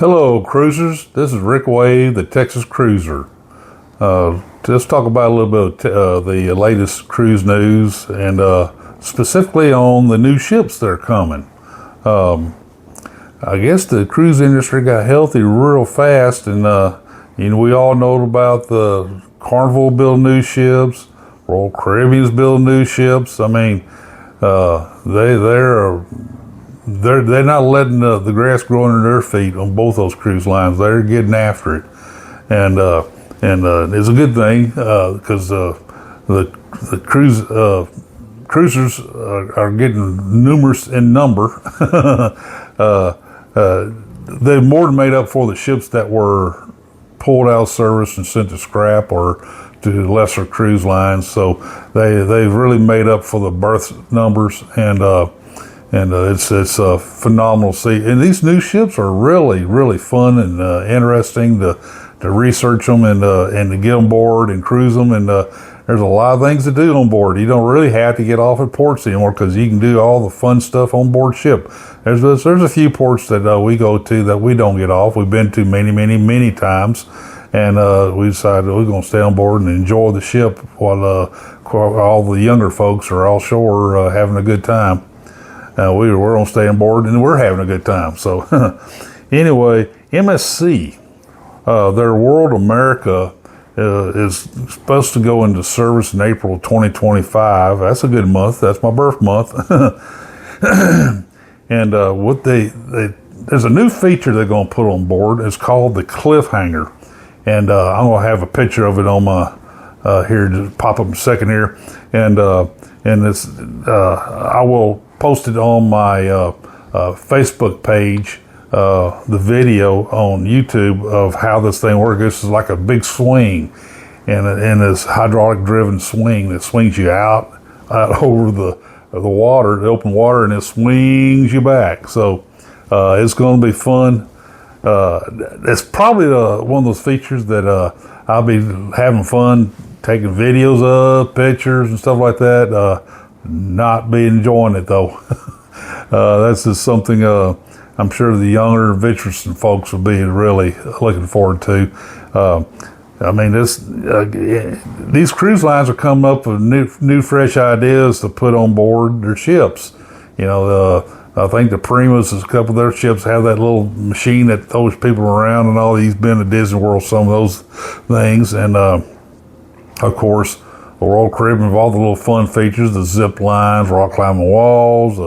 Hello, cruisers. This is Rick Wade, the Texas Cruiser. Let's talk about a little bit of the latest cruise news and specifically on the new ships that are coming. I guess the cruise industry got healthy real fast, and we all know about the Carnival building new ships, Royal Caribbean's building new ships. I mean, they're not letting the grass grow under their feet on both those cruise lines. They're getting after it, and it's a good thing because the cruisers are getting numerous in number. They've more than made up for the ships that were pulled out of service and sent to scrap or to lesser cruise lines. So they've really made up for the berth numbers, and it's phenomenal to see. And these new ships are really fun and interesting to research them and to get on board and cruise them. And there's a lot of things to do on board. You don't really have to get off at ports anymore because you can do all the fun stuff on board ship. There's a few ports that we go to that we don't get off. We've been to many times. And we decided we're going to stay on board and enjoy the ship while all the younger folks are offshore having a good time. We're going to stay on board and we're having a good time. So anyway, MSC, their World America is supposed to go into service in April 2025. That's a good month. That's my birth month. And there's a new feature they're going to put on board. It's called the Cliffhanger. And I'm going to have a picture of it on my here to pop up in a second here. And it's I will post it on my Facebook page, the video on YouTube of how this thing works. This is like a big swing, and this hydraulic driven swing that swings you out over the water, the open water, and it swings you back. So it's going to be fun. It's probably one of those features that I'll be having fun taking videos of, pictures and stuff like that. Not be enjoying it though. That's just something I'm sure the younger venturesome folks will be really looking forward to. I mean, these cruise lines are coming up with new fresh ideas to put on board their ships. I think the Primas, a couple of their ships have that little machine that throws people around and all. He's been to Disney World, some of those things. And of course, the Royal Caribbean with all the little fun features, the zip lines, rock climbing walls,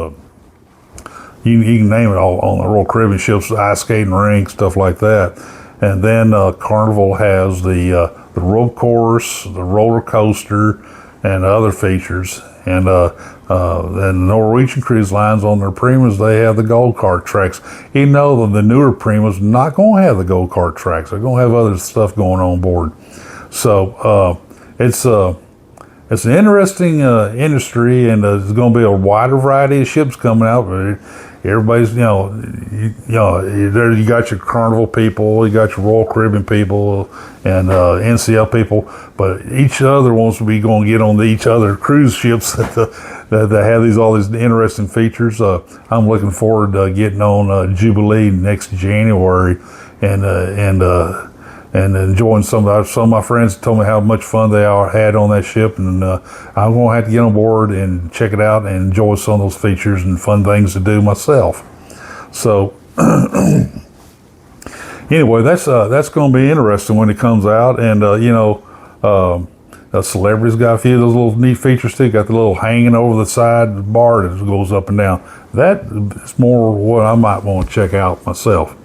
you can name it all on the Royal Caribbean ships, ice skating rink, stuff like that. And then Carnival has the rope course, the roller coaster, and other features. And the Norwegian cruise lines on their Primas, they have the go-kart tracks. Even though the newer Primas not going to have the go-kart tracks, they're going to have other stuff going on board. So it's an interesting industry, and there's going to be a wider variety of ships coming out. Everybody's, you got your Carnival people, you got your Royal Caribbean people, and NCL people, but each other wants to be going to get on each other cruise ships that have all these interesting features. I'm looking forward to getting on Jubilee next January, and enjoying some of my friends told me how much fun they had on that ship, and I'm going to have to get on board and check it out and enjoy some of those features and fun things to do myself. So anyway, that's going to be interesting when it comes out. And Celebrity's got a few of those little neat features too. Got the little hanging over the side bar that goes up and down. That is more what I might want to check out myself.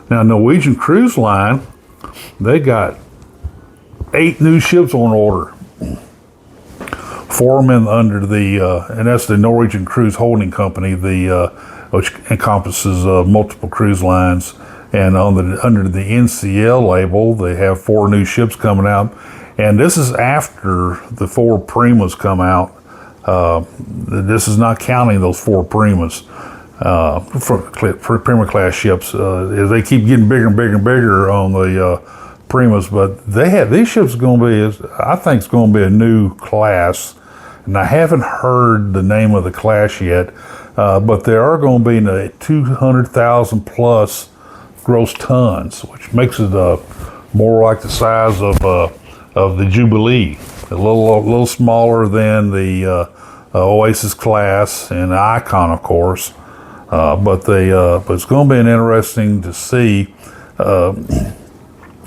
Now, Norwegian Cruise Line, they got 8 new ships on order. 4 of them under and that's the Norwegian Cruise Holding Company, which encompasses multiple cruise lines. And under the NCL label, they have 4 new ships coming out. And this is after the 4 Primas come out. This is not counting those 4 Primas. For Prima class ships, as they keep getting bigger and bigger on the Primas, but these ships I think it's going to be a new class, and I haven't heard the name of the class yet, but they are going to be in the 200,000 plus gross tons, which makes it more like the size of the Jubilee, a little smaller than the Oasis class and the Icon, of course. But it's going to be interesting to see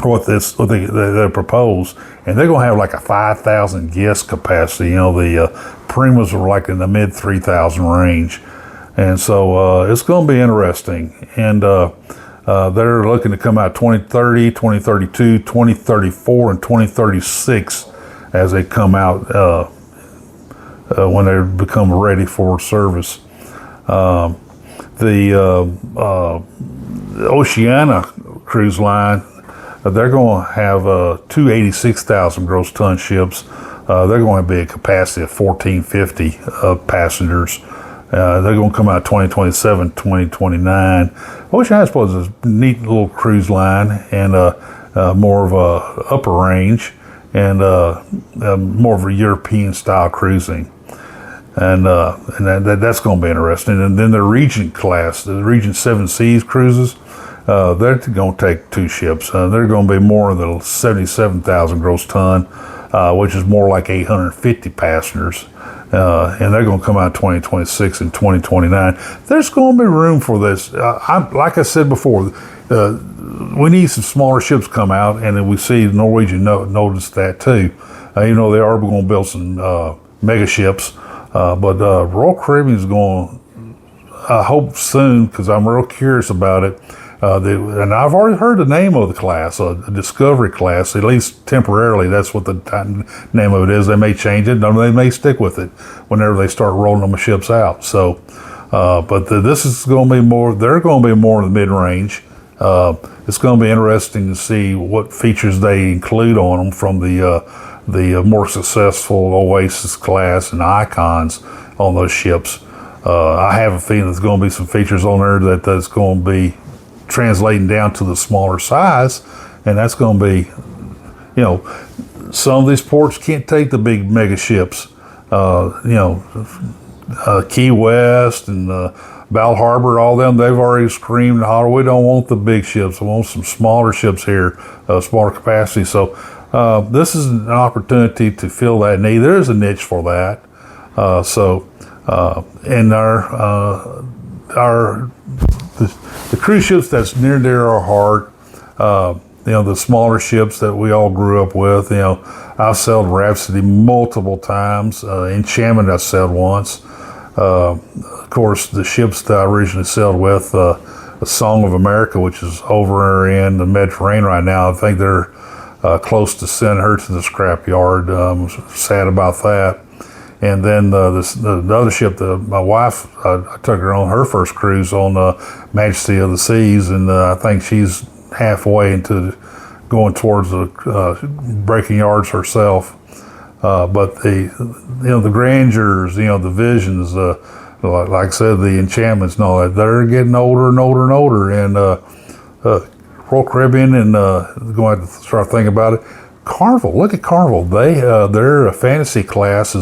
what they propose, and they're going to have like a 5,000 guest capacity. The Primas are like in the mid 3,000 range, and so it's going to be interesting. And they're looking to come out 2030, 2032, 2034, and 2036 as they come out when they become ready for service. The Oceania cruise line, they're going to have 286,000 gross ton ships. They're going to be a capacity of 1,450 passengers. They're going to come out 2027, 2029. Oceania, I suppose, is a neat little cruise line and more of a upper range and more of a European style cruising. And that's going to be interesting. And then the Regent class, the Regent 7 Seas cruises, they're going to take 2 ships. They're going to be more than 77,000 gross ton, which is more like 850 passengers. And they're going to come out in 2026 and 2029. There's going to be room for this. Like I said before, we need some smaller ships come out, and then we see Norwegian noticed that too. They are going to build some mega ships. But Royal Caribbean is going, I hope soon, because I'm real curious about it. And I've already heard the name of the class, a Discovery class, at least temporarily. That's what the name of it is. They may change it, or they may stick with it whenever they start rolling them ships out. So, this is going to be more. They're going to be more in the mid-range. It's going to be interesting to see what features they include on them from the more successful Oasis class and Icons on those ships. I have a feeling there's going to be some features on there that's going to be translating down to the smaller size, and that's going to be, some of these ports can't take the big mega ships. Key West and Bal Harbor, all them, they've already screamed, "Oh, we don't want the big ships. We want some smaller ships here, smaller capacity." So this is an opportunity to fill that need. There is a niche for that. And the cruise ships that's near and dear our heart, the smaller ships that we all grew up with. I've sailed Rhapsody multiple times. Enchantment I sailed once. Of course, the ships that I originally sailed with, the Song of America, which is over in the Mediterranean right now. I think they're close to sending her to the scrapyard. I'm sad about that. And then the other ship, my wife, I took her on her first cruise on Majesty of the Seas, and I think she's halfway into going towards the breaking yards herself. But the grandeurs, the visions, like I said, the enchantments and all that, they're getting older and older and older. And Royal Caribbean, and going to have to start thinking about it. Carnival, look at Carnival. Their fantasy class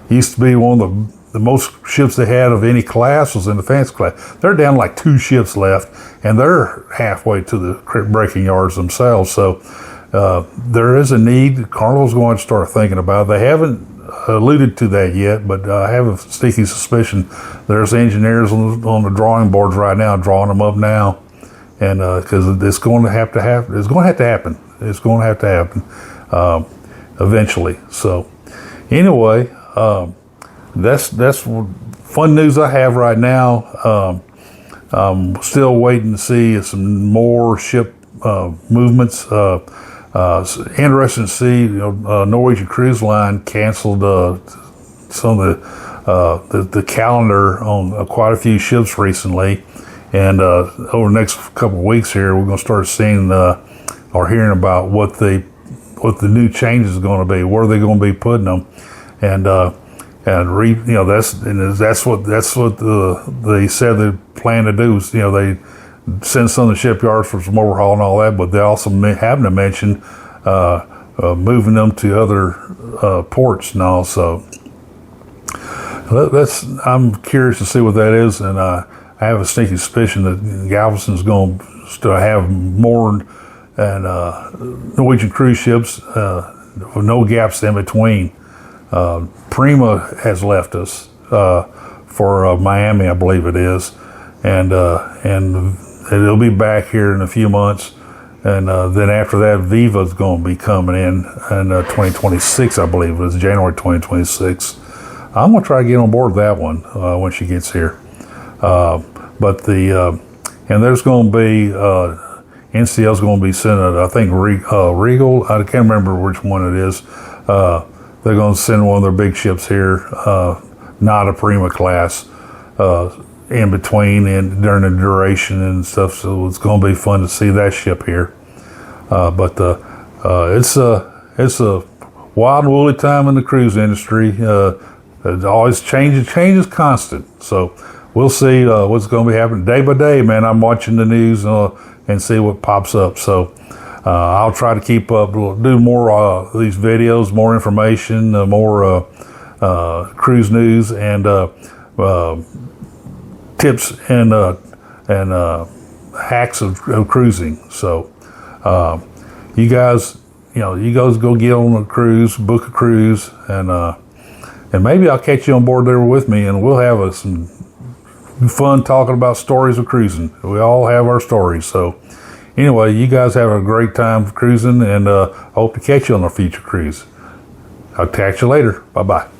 used to be one of the most ships they had of any class was in the fantasy class. They're down like 2 ships left, and they're halfway to the breaking yards themselves. So there is a need. Carnival's going to start thinking about it. They haven't alluded to that yet, but I have a sneaky suspicion there's engineers on the drawing boards right now, drawing them up now, and because it's going to have to happen. It's going to have to happen. It's going to have to happen eventually. So anyway, that's fun news I have right now. I'm still waiting to see some more ship movements. Interesting to see, Norwegian Cruise Line canceled some of the calendar on quite a few ships recently, and over the next couple of weeks here, we're going to start seeing or hearing about what the new changes are going to be, where they're going to be putting them, and that's what they said they plan to do. Is, they send some of the shipyards for some overhaul and all that, but they also happen to mention moving them to other ports and all. So I'm curious to see what that is, and I have a sneaky suspicion that Galveston's going to to have more and Norwegian cruise ships with no gaps in between. Prima has left us for Miami, I believe it is, and it'll be back here in a few months. And then after that, Viva's going to be coming in 2026, I believe. It's January 2026. I'm going to try to get on board that one when she gets here. And there's going to be, NCL's going to be sending, I think, Regal, I can't remember which one it is. They're going to send one of their big ships here, not a Prima class, in between and during the duration and stuff. So it's going to be fun to see that ship here. It's a wild and woolly time in the cruise industry. It always changes constant. So we'll see what's going to be happening day by day, man. I'm watching the news and see what pops up. So I'll try to keep up, do more of these videos, more information, more cruise news and tips and hacks of cruising. So you guys go get on a cruise, book a cruise, and maybe I'll catch you on board there with me, and we'll have some fun talking about stories of cruising. We all have our stories. So anyway, you guys have a great time cruising, and hope to catch you on a future cruise. I'll catch you later. Bye-bye.